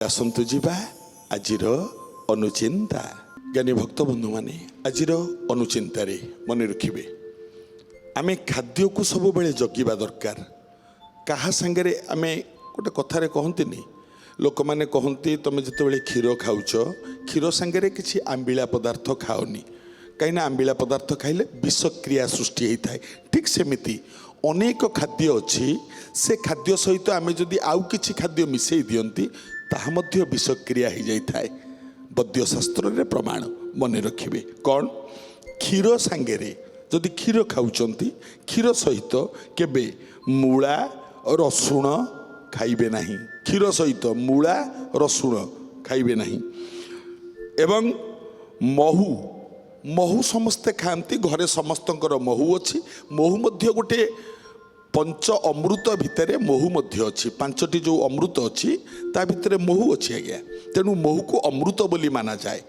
आसतु जीवा आजिर अनुचिंता। ज्ञानी भक्त बंधु माने आजिर अनुचिंतार मन रखिए आमे खाद्य को सब बेले जगिबा दरकार। कहा सांगरे आमे गोटे कथारे कहंतिनी लोक माने कहंती तमे जतबेले क्षीर खाउछ क्षीर सांगरे किछि आंबिला पदार्थ खाओनी कहीं आंबिला पदार्थ खाइले विषक्रिया सृष्टि होता है। ठीक सेमिति अनेक खाद्य अच्छी से खाद्य सहित आमे जदि आउ किछि खाद्य मिसई दियंती ताहा मध्य विषक्रिया हो जाए। वैद्य शास्त्र रे प्रमाण मन रखिए कौन क्षीर सांगरे जदि क्षीर खाउचंती क्षीर सहित केबे मूला रसुण खाइबे नहीं। क्षीर सहित मूला रसुण खाइबे नहीं। एवं महू महू समस्ते खाती घरे समस्तंकर महू अच्छी। महू मध्य गोटे पंच अमृत भितर महू मध्य अच्छी। पांचटी जो अमृत अच्छी ता भितर महू अच्छी आज्ञा। तेणु महू को अमृत बोली माना जाए।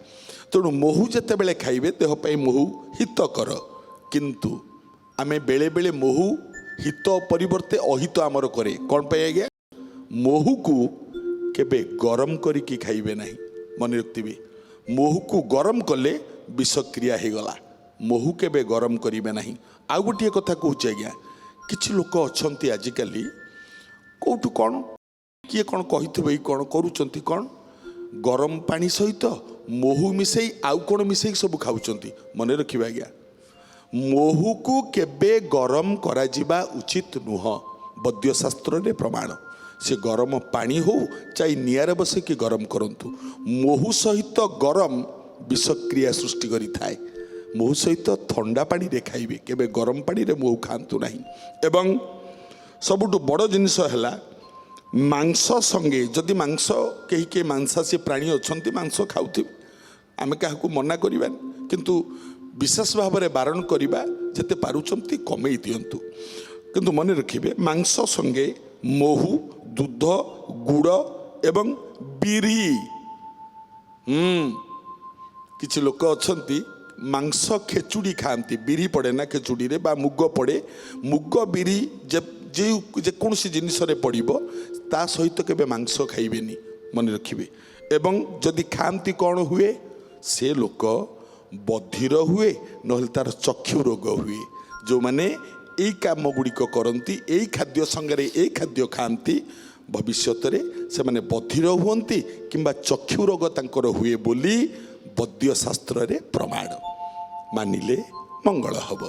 तेणु महू जिते बेले खाइबे देह पाई महू हितकर। किंतु आमे बेले बेले महू हित परिवर्ते अहित आमर करे कौन पाई आज्ञा। महू को केबे गरम करिकी खाइबे नहीं। मन रखिबे महू को गरम कले विषक्रिया हो गला। महू केबे गरम करिबे नहीं। आउ गोटे कथा कहूँ आज्ञा किछि लोक अछंती आजिकाली कोठु कौन किए कौन कही कौन करुचंती कौन गरम पानी सहित महू मिसई आउ कौन मिसई सब खाउचंती। मन रखिबा आज्ञा महू को केबे गरम करा जिबा उचित नुह। वैद्य शास्त्र रे प्रमाण से गरम पानी हो चाहे निआरे बसे कि गरम करंतु महू सहित गरम विषक्रिया सृष्टि करि थाए। महू सहित ठंडा पानी रे खाइबे केबे गरम पानी रे महू खांतु नहीं। एवं सबुठु बड़ जिनिस हैला मांस संगे जदि मांस कहीं के मांसासी प्राणी अछंती मांस खाउथि आमे काहाकू मना करिबा किंतु विशेष भाव में बारण करिबा जते पारुचंती कमेई दियंतु। किंतु मन रखिबे मांस संगे महू दूध गुड़ एवं बिरी किछि लोक अछंती मांस खेचुड़ी खाती बिरी पड़े ना खेचुड़ी रे बा मुग पड़े मुग बिरी जेकोसी जिनिस पड़ो ता सहित केबे मांस खाइबेनी। मन रखिबे एवं जदि खाती कौन हुए से लोक बधिर हुए नहले तार चक्षु रोग हुए। जो माने यही काम गुड़िक करती यही खाद्य संगे यही खाद्य खाती भविष्य से माने बधिर हुअन्ति किंबा चक्षु रोग तांकर हुए बोली वैद्य शास्त्र रे प्रमाण मानिले मंगल हब।